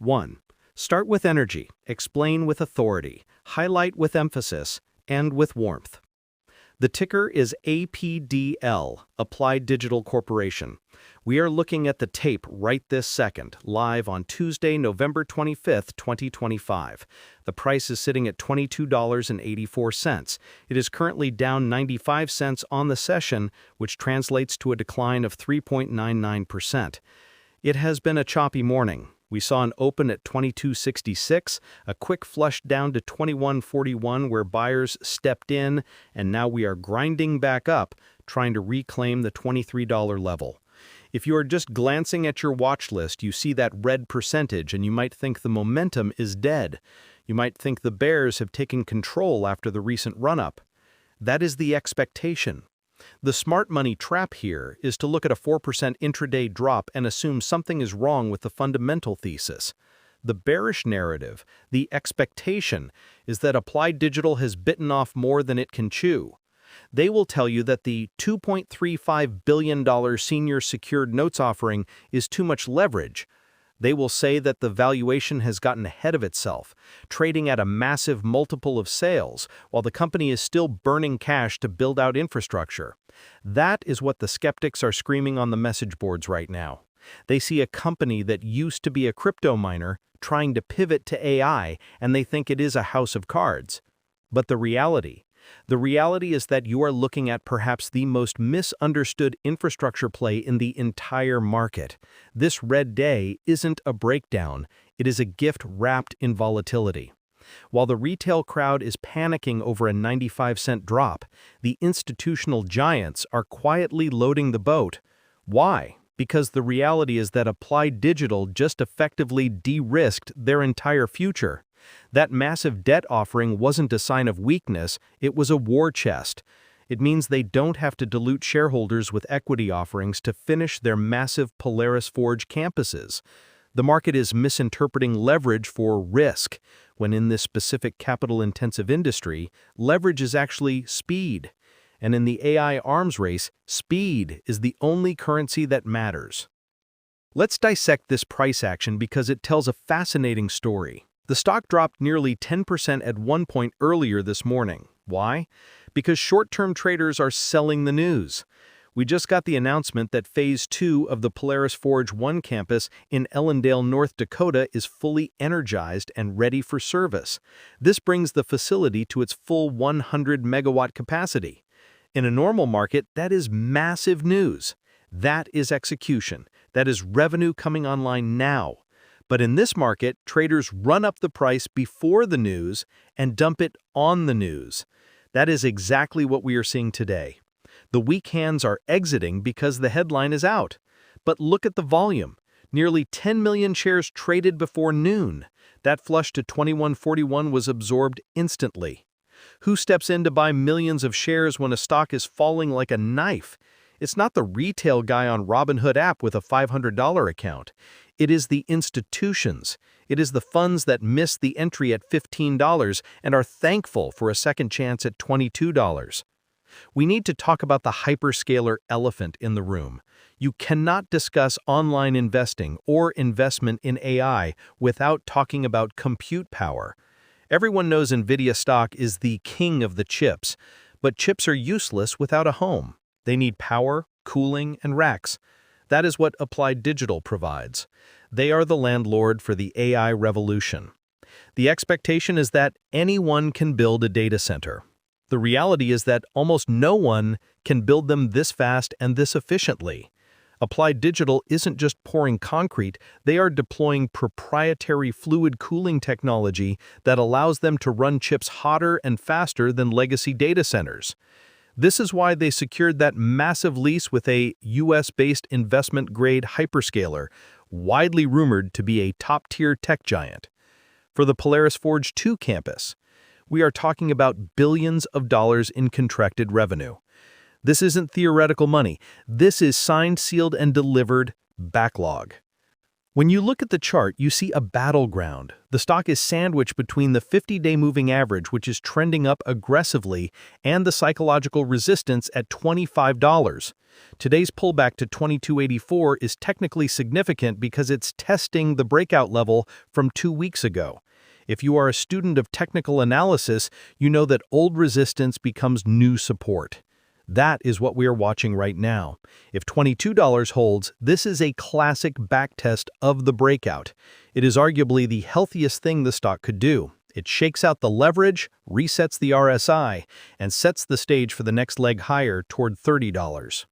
1. Start with energy, explain with authority, highlight with emphasis, and with warmth. The ticker is APDL, Applied Digital Corporation. We are looking at the tape right this second, live on Tuesday, November 25th, 2025. The price is sitting at $22.84. It is currently down 95 cents on the session, which translates to a decline of 3.99%. It has been a choppy morning. We saw an open at $22.66, a quick flush down to $21.41 where buyers stepped in, and now we are grinding back up, trying to reclaim the $23 level. If you are just glancing at your watch list, you see that red percentage and you might think the momentum is dead. You might think the bears have taken control after the recent run-up. That is the expectation. The smart money trap here is to look at a 4% intraday drop and assume something is wrong with the fundamental thesis. The bearish narrative, the expectation, is that Applied Digital has bitten off more than it can chew. They will tell you that the $2.35 billion senior secured notes offering is too much leverage. They will say that the valuation has gotten ahead of itself, trading at a massive multiple of sales, while the company is still burning cash to build out infrastructure. That is what the skeptics are screaming on the message boards right now. They see a company that used to be a crypto miner trying to pivot to AI, and they think it is a house of cards. But the reality is that you are looking at perhaps the most misunderstood infrastructure play in the entire market. This red day isn't a breakdown, it is a gift wrapped in volatility. While the retail crowd is panicking over a 95-cent drop, the institutional giants are quietly loading the boat. Why? Because the reality is that Applied Digital just effectively de-risked their entire future. That massive debt offering wasn't a sign of weakness, it was a war chest. It means they don't have to dilute shareholders with equity offerings to finish their massive Polaris Forge campuses. The market is misinterpreting leverage for risk, when in this specific capital-intensive industry, leverage is actually speed. And in the AI arms race, speed is the only currency that matters. Let's dissect this price action because it tells a fascinating story. The stock dropped nearly 10% at one point earlier this morning. Why? Because short-term traders are selling the news. We just got the announcement that Phase II of the Polaris Forge I campus in Ellendale, North Dakota is fully energized and ready for service. This brings the facility to its full 100-megawatt capacity. In a normal market, that is massive news. That is execution. That is revenue coming online now. But in this market, traders run up the price before the news and dump it on the news. That is exactly what we are seeing today. The weak hands are exiting because the headline is out. But look at the volume. Nearly 10 million shares traded before noon. That flush to 21.41 was absorbed instantly. Who steps in to buy millions of shares when a stock is falling like a knife? It's not the retail guy on Robinhood app with a $500 account. It is the institutions. It is the funds that missed the entry at $15 and are thankful for a second chance at $22. We need to talk about the hyperscaler elephant in the room. You cannot discuss online investing or investment in AI without talking about compute power. Everyone knows NVIDIA stock is the king of the chips, but chips are useless without a home. They need power, cooling, and racks. That is what Applied Digital provides. They are the landlord for the AI revolution. The expectation is that anyone can build a data center. The reality is that almost no one can build them this fast and this efficiently. Applied Digital isn't just pouring concrete, they are deploying proprietary fluid cooling technology that allows them to run chips hotter and faster than legacy data centers. This is why they secured that massive lease with a US-based investment-grade hyperscaler, widely rumored to be a top-tier tech giant. For the Polaris Forge II campus, we are talking about billions of dollars in contracted revenue. This isn't theoretical money. This is signed, sealed, and delivered backlog. When you look at the chart, you see a battleground. The stock is sandwiched between the 50-day moving average, which is trending up aggressively, and the psychological resistance at $25. Today's pullback to $22.84 is technically significant because it's testing the breakout level from 2 weeks ago. If you are a student of technical analysis, you know that old resistance becomes new support. That is what we are watching right now. If $22 holds, this is a classic backtest of the breakout. It is arguably the healthiest thing the stock could do. It shakes out the leverage, resets the RSI, and sets the stage for the next leg higher toward $30.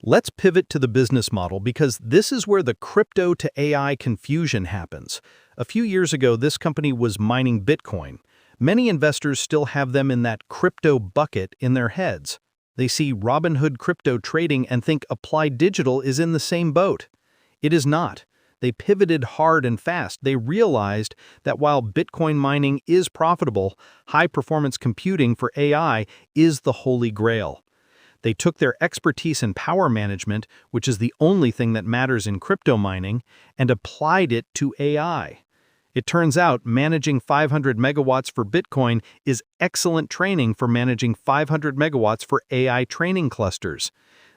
Let's pivot to the business model because this is where the crypto to AI confusion happens. A few years ago, this company was mining Bitcoin. Many investors still have them in that crypto bucket in their heads. They see Robinhood crypto trading and think Applied Digital is in the same boat. It is not. They pivoted hard and fast. They realized that while Bitcoin mining is profitable, high-performance computing for AI is the holy grail. They took their expertise in power management, which is the only thing that matters in crypto mining, and applied it to AI. It turns out managing 500 megawatts for Bitcoin is excellent training for managing 500 megawatts for AI training clusters.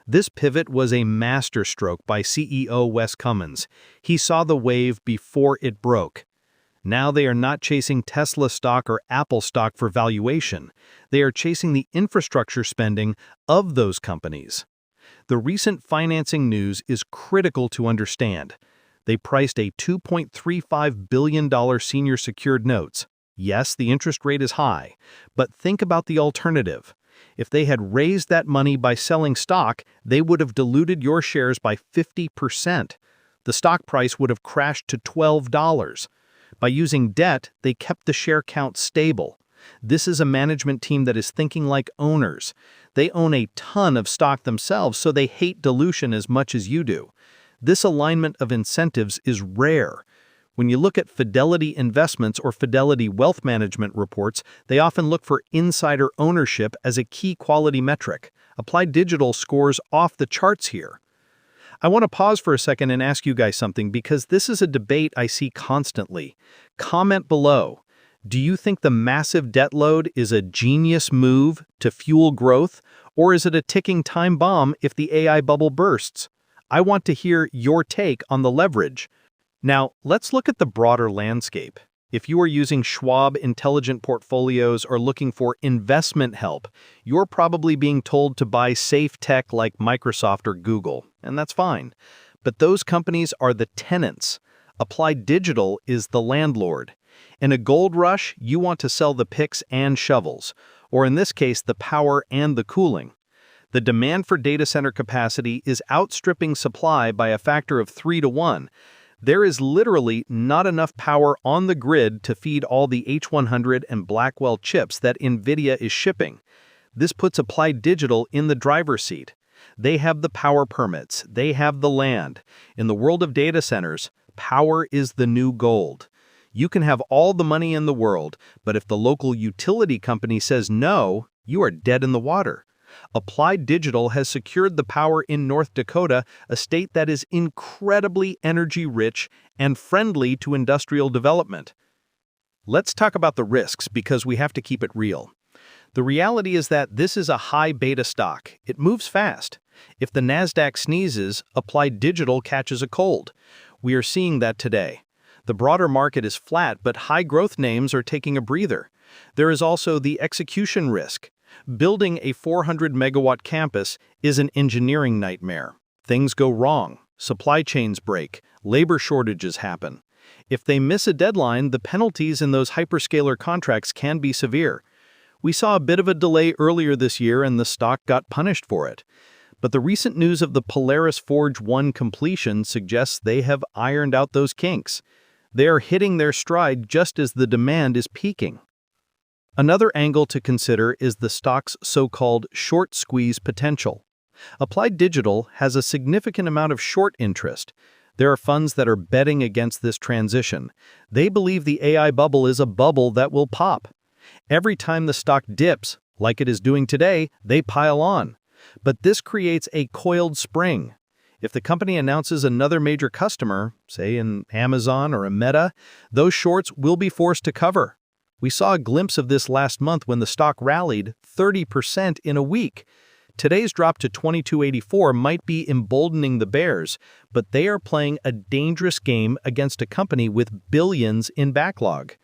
This pivot was a masterstroke by CEO Wes Cummins. He saw the wave before it broke. Now they are not chasing Tesla stock or Apple stock for valuation. They are chasing the infrastructure spending of those companies. The recent financing news is critical to understand. They priced a $2.35 billion senior secured notes. Yes, the interest rate is high, but think about the alternative. If they had raised that money by selling stock, they would have diluted your shares by 50%. The stock price would have crashed to $12. By using debt, they kept the share count stable. This is a management team that is thinking like owners. They own a ton of stock themselves, so they hate dilution as much as you do. This alignment of incentives is rare. When you look at Fidelity Investments or Fidelity Wealth Management reports, they often look for insider ownership as a key quality metric. Applied Digital scores off the charts here. I want to pause for a second and ask you guys something because this is a debate I see constantly. Comment below. Do you think the massive debt load is a genius move to fuel growth, or is it a ticking time bomb if the AI bubble bursts? I want to hear your take on the leverage. Now, let's look at the broader landscape. If you are using Schwab Intelligent Portfolios or looking for investment help, you're probably being told to buy safe tech like Microsoft or Google, and that's fine. But those companies are the tenants. Applied Digital is the landlord. In a gold rush, you want to sell the picks and shovels, or in this case, the power and the cooling. The demand for data center capacity is outstripping supply by a factor of 3 to 1. There is literally not enough power on the grid to feed all the H100 and Blackwell chips that NVIDIA is shipping. This puts Applied Digital in the driver's seat. They have the power permits. They have the land. In the world of data centers, power is the new gold. You can have all the money in the world, but if the local utility company says no, you are dead in the water. Applied Digital has secured the power in North Dakota, a state that is incredibly energy-rich and friendly to industrial development. Let's talk about the risks because we have to keep it real. The reality is that this is a high beta stock. It moves fast. If the Nasdaq sneezes, Applied Digital catches a cold. We are seeing that today. The broader market is flat, but high-growth names are taking a breather. There is also the execution risk. Building a 400-megawatt campus is an engineering nightmare. Things go wrong. Supply chains break. Labor shortages happen. If they miss a deadline, the penalties in those hyperscaler contracts can be severe. We saw a bit of a delay earlier this year and the stock got punished for it. But the recent news of the Polaris Forge 1 completion suggests they have ironed out those kinks. They are hitting their stride just as the demand is peaking. Another angle to consider is the stock's so-called short squeeze potential. Applied Digital has a significant amount of short interest. There are funds that are betting against this transition. They believe the AI bubble is a bubble that will pop. Every time the stock dips, like it is doing today, they pile on. But this creates a coiled spring. If the company announces another major customer, say an Amazon or a Meta, those shorts will be forced to cover. We saw a glimpse of this last month when the stock rallied 30% in a week. Today's drop to 22.84 might be emboldening the bears, but they are playing a dangerous game against a company with billions in backlog.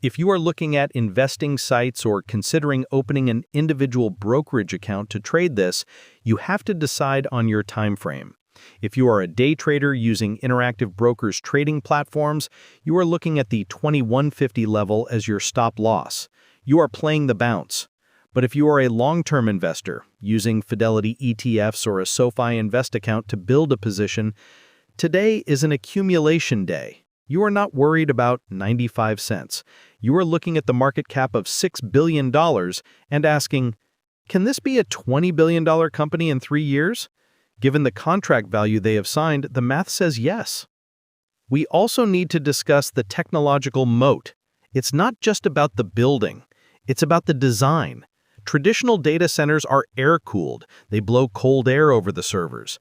If you are looking at investing sites or considering opening an individual brokerage account to trade this, you have to decide on your time frame. If you are a day trader using Interactive Brokers trading platforms, you are looking at the 2150 level as your stop loss. You are playing the bounce. But if you are a long-term investor using Fidelity ETFs or a SoFi Invest account to build a position, today is an accumulation day. You are not worried about 95 cents. You are looking at the market cap of $6 billion and asking, can this be a $20 billion company in 3 years? Given the contract value they have signed, the math says yes. We also need to discuss the technological moat. It's not just about the building. It's about the design. Traditional data centers are air-cooled. They blow cold air over the servers.